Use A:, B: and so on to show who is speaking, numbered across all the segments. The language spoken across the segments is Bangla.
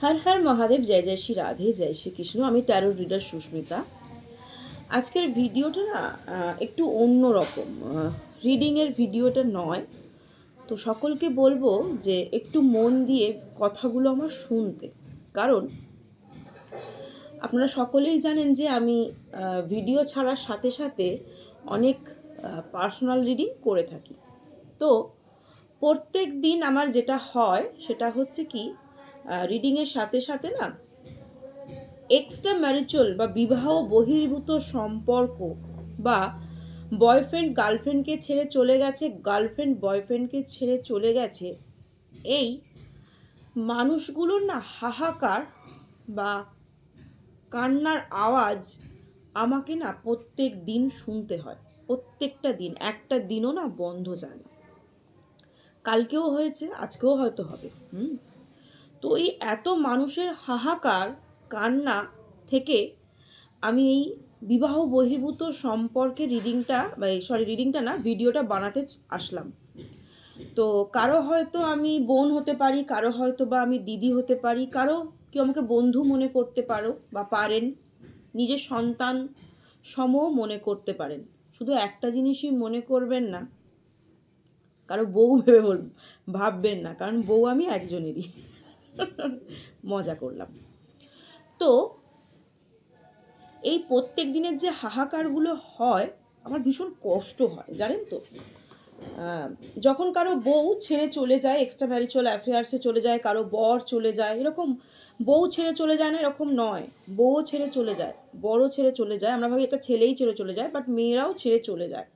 A: হর হর মহাদেব, জয় জয় শ্রী রাধে, জয় শ্রীকৃষ্ণ। আমি ট্যারো রিডার সুস্মিতা। আজকের ভিডিওটা না একটু অন্য রকম, রিডিংয়ের ভিডিওটা নয়। তো সকলকে বলবো যে একটু মন দিয়ে কথাগুলো আমার শুনতে, কারণ আপনারা সকলেই জানেন যে আমি ভিডিও ছাড়ার সাথে সাথে অনেক পার্সোনাল রিডিং করে থাকি। তো প্রত্যেক দিন আমার যেটা হয় সেটা হচ্ছে কি, রিডিংয়ের সাথে সাথে না এক্সট্রা ম্যারিচুয়াল বা বিবাহ বহির্ভূত সম্পর্ক, বা বয়ফ্রেন্ড গার্লফ্রেন্ডকে ছেড়ে চলে গেছে, গার্লফ্রেন্ড বয়ফ্রেন্ডকে ছেড়ে চলে গেছে, এই মানুষগুলোর না হাহাকার বা কান্নার আওয়াজ আমাকে না প্রত্যেক দিন শুনতে হয়। প্রত্যেকটা দিন, একটা দিনও না বন্ধ যায় না। কালকেও হয়েছে, আজকেও হয়তো হবে। তো এই এত মানুষের হাহাকার, কান্না থেকে আমি এই বিবাহ বহির্ভূত সম্পর্কে রিডিংটা না, ভিডিওটা বানাতে আসলাম। তো কারো হয়তো আমি বোন হতে পারি, কারো হয়তো বা আমি দিদি হতে পারি, কারো কেউ আমাকে বন্ধু মনে করতে পারো বা পারেন, নিজের সন্তান সমও মনে করতে পারেন। শুধু একটা জিনিসই মনে করবেন না, কারো বউ ভেবে ভাববেন না, কারণ বউ আমি একজনেরই। মজা করলাম। তো এই প্রত্যেক দিনের যে হাহাকারগুলো হয়, আমার ভীষণ কষ্ট হয়, জানেন তো। যখন কারো বউ ছেড়ে চলে যায়, এক্সট্রা ম্যারিচুয়াল অ্যাফেয়ার্সে চলে যায়, কারো বর চলে যায়, এরকম বউ ছেড়ে চলে যায় না, এরকম নয়, বউও ছেড়ে চলে যায়, বড়ও ছেড়ে চলে যায়, আমরা ভাবি একটা ছেলেই ছেড়ে চলে যায়, বাট মেয়েরাও ছেড়ে চলে যায়।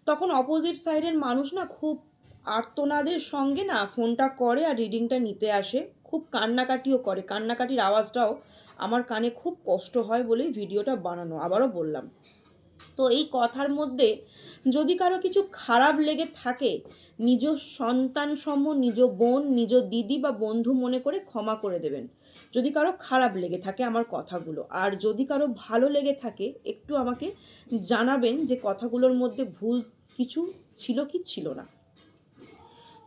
A: তখন অপোজিট সাইডের মানুষ না খুব আর্তনাদের সঙ্গে না ফোনটা করে আর রিডিংটা নিতে আসে, খুব কান্নাকাটিও করে। কান্নাকাটির আওয়াজটাও আমার কানে খুব কষ্ট হয় বলেই ভিডিওটা বানানো, আবারও বললাম। তো এই কথার মধ্যে যদি কারো কিছু খারাপ লেগে থাকে, নিজ সন্তান সম, নিজ বোন, নিজ দিদি বা বন্ধু মনে করে ক্ষমা করে দেবেন যদি কারো খারাপ লেগে থাকে আমার কথাগুলো। আর যদি কারো ভালো লেগে থাকে, একটু আমাকে জানাবেন যে কথাগুলোর মধ্যে ভুল কিছু ছিল কি ছিল না।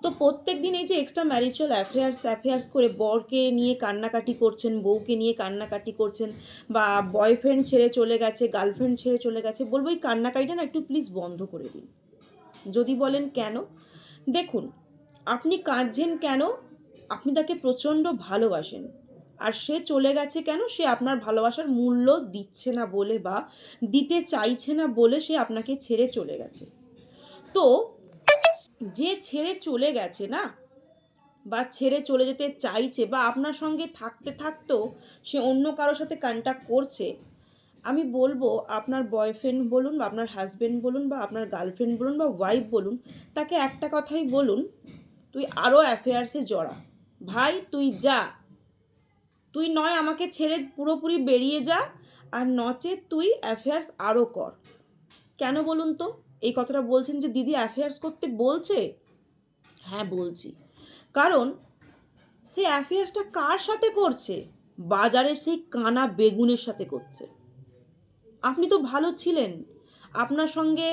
A: তো প্রত্যেক দিন এই যে এক্সট্রা ম্যারিচুয়াল অ্যাফেয়ার্স করে বরকে নিয়ে কান্নাকাটি করছেন, বউকে নিয়ে কান্নাকাটি করছেন, বা বয়ফ্রেন্ড ছেড়ে চলে গেছে, গার্লফ্রেন্ড ছেড়ে চলে গেছে, বলবো এই কান্নাকাটিটা না একটু প্লিজ বন্ধ করে দিন। যদি বলেন কেন, দেখুন, আপনি কাঁদছেন কেন? আপনি তাকে প্রচণ্ড ভালোবাসেন, আর সে চলে গেছে কেন? সে আপনার ভালোবাসার মূল্য দিচ্ছে না বলে, বা দিতে চাইছে না বলে সে আপনাকে ছেড়ে চলে গেছে। তো যে ছেড়ে চলে গেছে না, বা ছেড়ে চলে যেতে চাইছে, বা আপনার সঙ্গে থাকতে থাকতেও সে অন্য কারোর সাথে কন্ট্যাক্ট করছে, আমি বলবো আপনার বয়ফ্রেন্ড বলুন, বা আপনার হাজব্যান্ড বলুন, বা আপনার গার্লফ্রেন্ড বলুন, বা ওয়াইফ বলুন, তাকে একটা কথাই বলুন, তুই আরও অ্যাফেয়ার্সে জড়া। ভাই তুই যা, তুই নয় আমাকে ছেড়ে পুরোপুরি বেরিয়ে যা, আর নচেত তুই অ্যাফেয়ার্স আরও কর। কেন বলুন তো? এই কথাটা বলছেন যে দিদি অ্যাফেয়ার্স করতে বলছে। হ্যাঁ বলছি, কারণ সে অ্যাফেয়ার্সটা কার সাথে করছে? বাজারে সেই কানা বেগুনের সাথে করছে। আপনি তো ভালো ছিলেন, আপনার সঙ্গে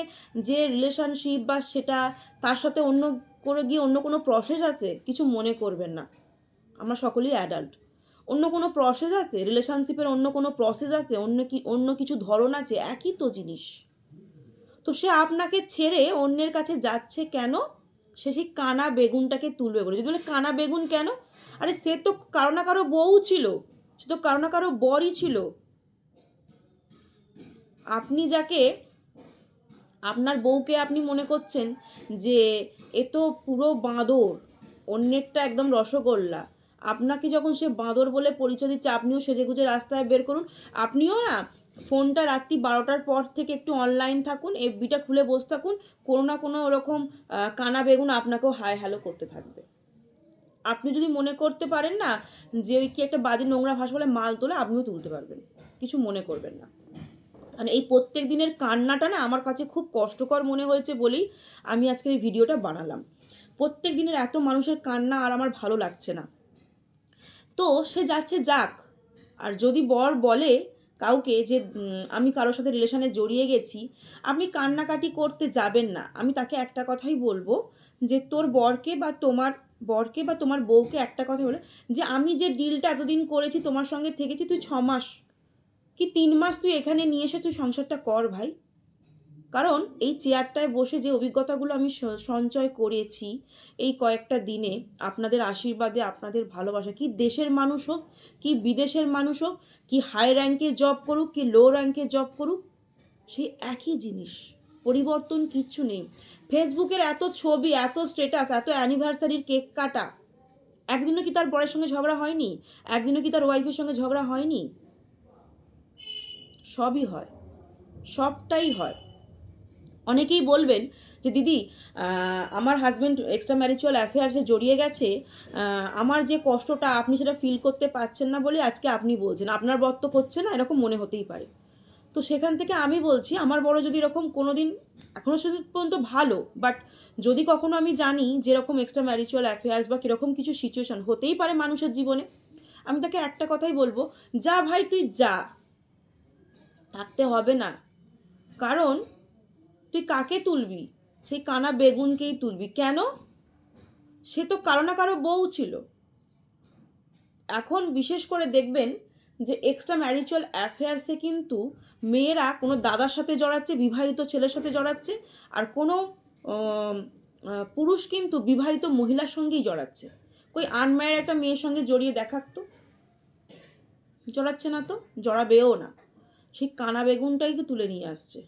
A: যে রিলেশনশিপ বা সেটা, তার সাথে অন্য করে গিয়ে অন্য কোনো প্রসেস আছে? কিছু মনে করবেন না, আমরা সকলেই অ্যাডাল্ট। অন্য কোনো প্রসেস আছে রিলেশনশিপের? অন্য কোনো প্রসেস আছে? অন্য কিছু ধরন আছে? একই তো জিনিস। তো সে আপনাকে ছেড়ে অন্যের কাছে যাচ্ছে কেন? সে সেই কানা বেগুনটাকে তুলবে বলে। যদি বলে কানা বেগুন কেন? আরে সে তো কারো না কারো বউ ছিল, সে তো কারো না কারো বরই ছিল। আপনি যাকে, আপনার বউকে আপনি মনে করছেন যে এ তো পুরো বাঁদর, অন্যেরটা একদম রসগোল্লা। আপনাকে যখন সে বাঁদর বলে পরিচয় দিচ্ছে, আপনিও সেজেগুজে রাস্তায় বের করুন। আপনিও না ফোনটা রাত্রি 12টার পর থেকে একটু অনলাইন থাকুন, এফবিটা খুলে বসে থাকুন, কোনো না কোনো ওরকম কানা বেগুন আপনাকেও হাই হ্যালো করতে থাকবে। আপনি যদি মনে করতে পারেন না যে ওই কি একটা বাজে নোংরা ভাষা বলে মাল তোলে, আপনিও তুলতে পারবেন, কিছু মনে করবেন না। মানে এই প্রত্যেক দিনের কান্নাটা না আমার কাছে খুব কষ্টকর মনে হয়েছে বলেই আমি আজকের এই ভিডিওটা বানালাম। প্রত্যেক দিনের এত মানুষের কান্না আর আমার ভালো লাগছে না। তো সে যাচ্ছে যাক। আর যদি বর বলে কাউকে যে আমি কারোর সাথে রিলেশনে জড়িয়ে গেছি, আপনি কান্নাকাটি করতে যাবেন না। আমি তাকে একটা কথাই বলবো যে তোর বরকে বা তোমার বরকে বা তোমার বউকে একটা কথা বলে যে আমি যে ডিলটা এতদিন করেছি তোমার সঙ্গে থেকেছি, তুই 6 মাস কি 3 মাস তুই এখানে নিয়ে এসে তুই সংসারটা কর ভাই। কারণ এই চেয়ারটায় বসে যে অভিজ্ঞতাগুলো আমি সঞ্চয় করেছি এই কয়েকটা দিনে, আপনাদের আশীর্বাদে, আপনাদের ভালোবাসা, কি দেশের মানুষ হোক, কি বিদেশের মানুষ হোক, কি হাই র্যাঙ্কে জব করুক, কি লো র্যাঙ্কে জব করুক, সেই একই জিনিস, পরিবর্তন কিচ্ছু নেই। ফেসবুকের এত ছবি, এত স্ট্যাটাস, এত অ্যানিভার্সারির কেক কাটা, একদিনও কি তার বরের সঙ্গে ঝগড়া হয়নি? একদিনও কি তার ওয়াইফের সঙ্গে ঝগড়া হয়নি? সবই হয়, সবটাই হয়। অনেকেই বলবেন যে দিদি আমার হাজব্যান্ড এক্সট্রা ম্যারিচুয়াল অ্যাফেয়ার্সে জড়িয়ে গেছে, আমার যে কষ্টটা আপনি সেটা ফিল করতে পারছেন না বলে আজকে আপনি বলছেন, আপনার বর তো করছে না, এরকম মনে হতেই পারে। তো সেখান থেকে আমি বলছি, আমার বড় যদি এরকম কোনো দিন, এখনও শুধু পর্যন্ত ভালো, বাট যদি কখনো আমি জানি যেরকম এক্সট্রা ম্যারিচুয়াল অ্যাফেয়ার্স বা কীরকম কিছু সিচুয়েশন হতেই পারে মানুষের জীবনে, আমি তাকে একটা কথাই বলবো, যা ভাই তুই যা, থাকতে হবে না। কারণ তুই কাকে তুলবি? সেই কানা বেগুনকেই তুলবি। কেন? সে তো কারো না কারো বউ ছিল। এখন বিশেষ করে দেখবেন যে এক্সট্রা ম্যারিচুয়াল অ্যাফেয়ার্সে কিন্তু মেয়েরা কোনো দাদার সাথে জড়াচ্ছে, বিবাহিত ছেলের সাথে জড়াচ্ছে, আর কোনো পুরুষ কিন্তু বিবাহিত মহিলার সঙ্গেই জড়াচ্ছে। কই আনম্যারিড একটা মেয়ের সঙ্গে জড়িয়ে দেখাক তো, জড়াচ্ছে না তো, জড়াবেও না। সেই কানা বেগুনটাই তো তুলে নিয়ে আসছে,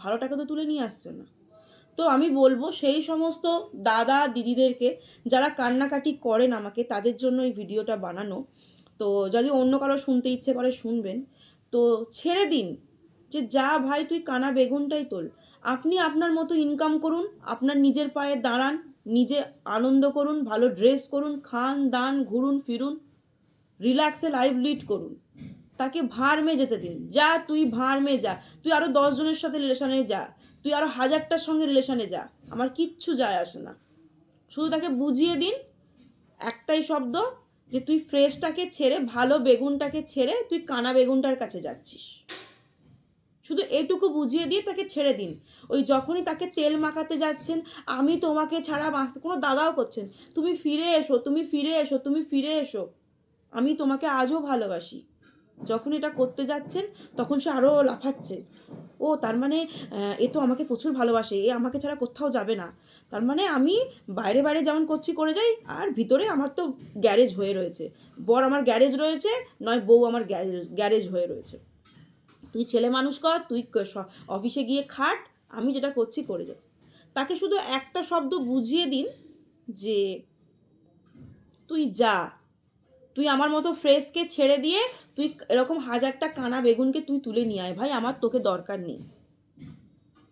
A: ভালোটাকে তো তুলে নিয়ে আসছে না। তো আমি বলবো সেই সমস্ত দাদা দিদিদেরকে যারা কান্নাকাটি করেন আমাকে, তাদের জন্য এই ভিডিওটা বানানো। তো যদি অন্য কারো শুনতে ইচ্ছে করে শুনবেন, তো ছেড়ে দিন যে যা ভাই তুই কানা বেগুনটাই তোল। আপনি আপনার মতো ইনকাম করুন, আপনার নিজের পায়ে দাঁড়ান, নিজে আনন্দ করুন, ভালো ড্রেস করুন, খান দান, ঘুরুন ফিরুন, রিল্যাক্সে লাইফ লিড করুন। তাকে ভাঁড় মে যেতে দিন, যা তুই ভাঁড় মে যা, তুই আরও 10 জনের সাথে রিলেশনে যা, তুই আরও 1000টার সঙ্গে রিলেশনে যা, আমার কিচ্ছু যায় আসে না। শুধু তাকে বুঝিয়ে দিন একটাই শব্দ, যে তুই ফ্রেশটাকে ছেড়ে, ভালো বেগুনটাকে ছেড়ে তুই কানা বেগুনটার কাছে যাচ্ছিস। শুধু এটুকু বুঝিয়ে দিয়ে তাকে ছেড়ে দিন। ওই যখনই তাকে তেল মাখাতে যাচ্ছেন, আমি তোমাকে ছাড়া বাঁচতে, কোনো দাদাও করছেন, তুমি ফিরে এসো, তুমি ফিরে এসো, তুমি ফিরে এসো, আমি তোমাকে আজও ভালোবাসি, যখন এটা করতে যাচ্ছেন তখন সে আরও লাফাচ্ছে। ও তার মানে এ তো আমাকে প্রচুর ভালোবাসে, এ আমাকে ছাড়া কোথাও যাবে না, তার মানে আমি বাইরে বাইরে যেমন করছি করে যাই, আর ভিতরে আমার তো গ্যারেজ হয়ে রয়েছে, বর আমার গ্যারেজ রয়েছে, নয় বউ আমার গ্যারেজ হয়ে রয়েছে। তুই ছেলে মানুষ কর, তুই অফিসে গিয়ে খাট, আমি যেটা করছি করে যাই। তাকে শুধু একটা শব্দ বুঝিয়ে দিন যে তুই যা, তুই আমার মতো ফ্রেশকে ছেড়ে দিয়ে তুই এরকম 1000টা কানা বেগুনকে তুই তুলে নিয়ে আয় ভাই, আমার তোকে দরকার নেই।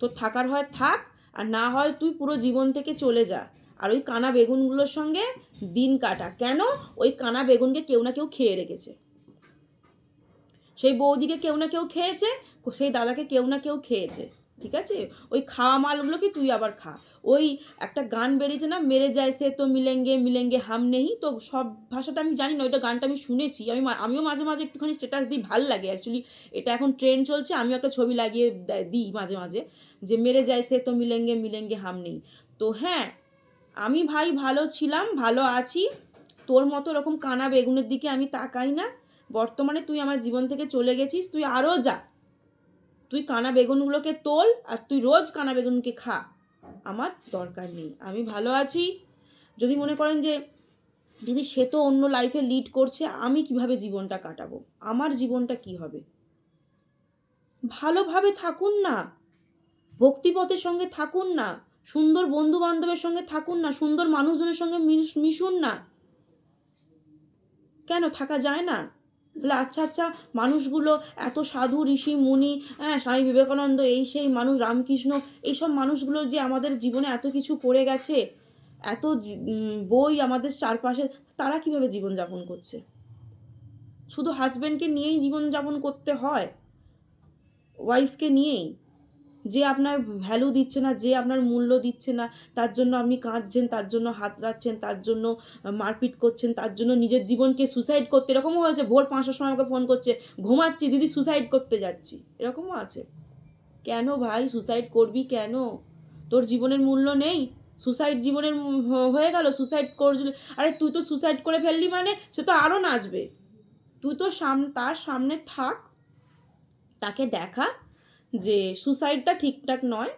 A: তোর থাকার হয় থাক, আর না হয় তুই পুরো জীবন থেকে চলে যা, আর ওই কানা বেগুনগুলোর সঙ্গে দিন কাটা। কেন? ওই কানা বেগুনকে কেউ না কেউ খেয়ে রেখেছে, সেই বৌদিকে কেউ না কেউ খেয়েছে, সেই দাদাকে কেউ না কেউ খেয়েছে, ঠিক আছে? ওই খাওয়া মালগুলোকে তুই আবার খা। ওই একটা গান বেরিয়েছে না, মেরে যায় সে তো মিলেঙ্গে মিলেঙ্গে হাম নেই, তো সব ভাষাটা আমি জানি না, ওইটা গানটা আমি শুনেছি, আমিও মাঝে মাঝে একটুখানি স্ট্যাটাস দিই, ভাল লাগে অ্যাকচুয়ালি, এটা এখন ট্রেন্ড চলছে, আমিও একটা ছবি লাগিয়ে দিই মাঝে মাঝে, যে মেরে যায় সে তো মিলেঙ্গে মিলেঙ্গে হাম নেই। তো হ্যাঁ, আমি ভাই ভালো ছিলাম, ভালো আছি, তোর মতো এরকম কানা বেগুনের দিকে আমি তাকাই না। বর্তমানে তুই আমার জীবন থেকে চলে গেছিস, তুই আরও যা, তুই কানা বেগুনগুলোকে তোল, আর তুই রোজ কানা বেগুনকে খা, আমার দরকার নেই, আমি ভালো আছি। যদি মনে করেন যে দিদি সে তো অন্য লাইফে লিড করছে, আমি কিভাবে জীবনটা কাটাবো, আমার জীবনটা কি হবে, ভালোভাবে থাকুন না, ভক্তিপথের সঙ্গে থাকুন না, সুন্দর বন্ধু বান্ধবের সঙ্গে থাকুন না, সুন্দর মানুষজনের সঙ্গে মিশুন না। কেন থাকা যায় না? বলে আচ্ছা আচ্ছা, মানুষগুলো এত সাধু ঋষি মুনি, হ্যাঁ স্বামী বিবেকানন্দ, এই সেই মানুষ, রামকৃষ্ণ, এইসব মানুষগুলো যে আমাদের জীবনে এত কিছু করে গেছে, এত বই আমাদের চারপাশে, তারা কিভাবে জীবনযাপন করছে? শুধু হাজব্যান্ডকে নিয়েই জীবনযাপন করতে হয়, ওয়াইফকে নিয়েই? যে আপনার ভ্যালু দিচ্ছে না, যে আপনার মূল্য দিচ্ছে না, তার জন্য আপনি কাঁদছেন, তার জন্য হাত রাখছেন, তার জন্য মারপিট করছেন, তার জন্য নিজের জীবনকে সুসাইড করতে, এরকমও হয়েছে, ভোর 5টার সময় আমাকে ফোন করছে, ঘুমাচ্ছি দিদি সুসাইড করতে যাচ্ছি, এরকমও আছে। কেন ভাই সুসাইড করবি কেন? তোর জীবনের মূল্য নেই? সুসাইড জীবনের হয়ে গেল, সুসাইড করলি, আরে তুই তো সুসাইড করে ফেললি মানে সে তো আরও নাচবে। তুই তো তার সামনে থাক, তাকে দেখা যে সুসাইডটা ঠিকঠাক নয়,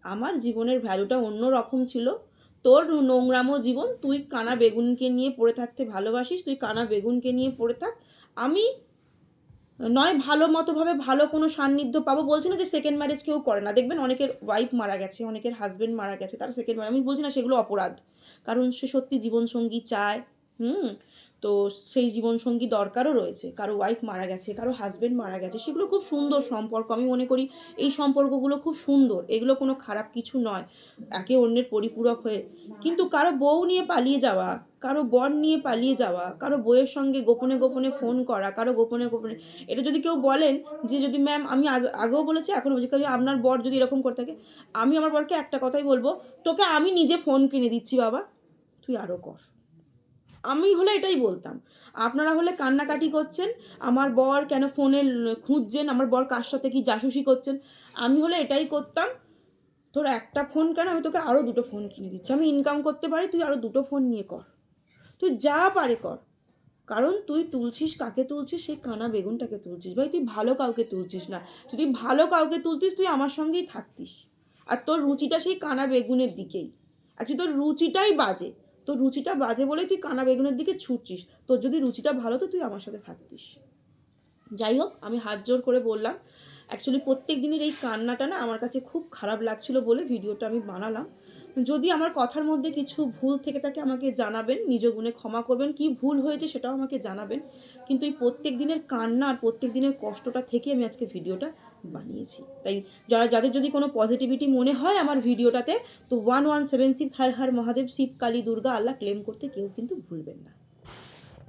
A: আমার জীবনের ভ্যালুটা অন্য রকম ছিল, তোর নোংরামো জীবন, তুই কানা বেগুনকে নিয়ে পড়ে থাকতে ভালোবাসিস, তুই কানা বেগুনকে নিয়ে পড়ে থাক, আমি নয় ভালো মতোভাবে ভালো কোনো সান্নিধ্য পাবো। বলছি না যে সেকেন্ড ম্যারেজ কেউ করে না, দেখবেন অনেকের ওয়াইফ মারা গেছে, অনেকের হাজব্যান্ড মারা গেছে, তারা সেকেন্ড ম্যারেজ, আমি বলছি না সেগুলো অপরাধ, কারণ সে সত্যি জীবনসঙ্গী চায়। তো সেই জীবনসঙ্গী দরকারও রয়েছে, কারো ওয়াইফ মারা গেছে, কারো হাজব্যান্ড মারা গেছে, সেগুলো খুব সুন্দর সম্পর্ক, আমি মনে করি এই সম্পর্কগুলো খুব সুন্দর, এগুলো কোনো খারাপ কিছু নয়, একে অন্যের পরিপূরক হয়ে। কিন্তু কারো বউ নিয়ে পালিয়ে যাওয়া, কারো বর নিয়ে পালিয়ে যাওয়া, কারো বউয়ের সঙ্গে গোপনে গোপনে ফোন করা, কারো গোপনে গোপনে, এটা যদি কেউ বলেন যে যদি ম্যাম, আমি আগেও বলেছি এখনও বলছি, আপনার বর যদি এরকম করে থাকে, আমি আমার বরকে একটা কথাই বলবো, তোকে আমি নিজে ফোন কিনে দিচ্ছি বাবা, তুই আরও কর। আমি হলে এটাই বলতাম। আপনারা হলে কান্নাকাটি করছেন, আমার বর কেন ফোনে খুঁজছেন, আমার বর কার সাথে কি জাসুসি করছেন, আমি হলে এটাই করতাম, তোর একটা ফোন কেন, আমি তোকে আরও 2টো ফোন কিনে দিচ্ছি, আমি ইনকাম করতে পারি, তুই আরও 2টো ফোন নিয়ে কর, তুই যা পারে কর, কারণ তুই তুলছিস কাকে তুলছিস, সেই কানা বেগুনটাকে তুলছিস ভাই, তুই ভালো কাউকে তুলছিস না, যদি ভালো কাউকে তুলতিস তুই আমার সঙ্গেই থাকতিস, আর তোর রুচিটা সেই কানা বেগুনের দিকেই, অ্যাকচুয়ালি তোর রুচিটাই বাজে, তোর রুচিটা বাজে বলেই তুই কানা বেগুনের দিকে ছুটছিস, তোর যদি রুচিটা ভালো তো তুই আমার সাথে থাকতিস। যাই হোক, আমি হাত জোর করে বললাম, অ্যাকচুয়ালি প্রত্যেক দিনের এই কান্নাটা না আমার কাছে খুব খারাপ লাগছিল বলে ভিডিওটা আমি বানালাম। যদি আমার কথার মধ্যে কিছু ভুল থেকে থাকে আমাকে জানাবেন, নিজ গুণে ক্ষমা করবেন, কি ভুল হয়েছে সেটাও আমাকে জানাবেন, কিন্তু এই প্রত্যেক দিনের কান্না আর প্রত্যেক দিনের কষ্টটা থেকে আমি আজকে ভিডিওটা বানিয়েছি। তাই যাদের যদি কোনো পজিটিভিটি মনে হয় আমার ভিডিওটাতে, তো 1176 হর হর মহাদেব, শিব কালী দুর্গা আল্লাহ ক্লেম করতে কেউ কিন্তু ভুলবেন না।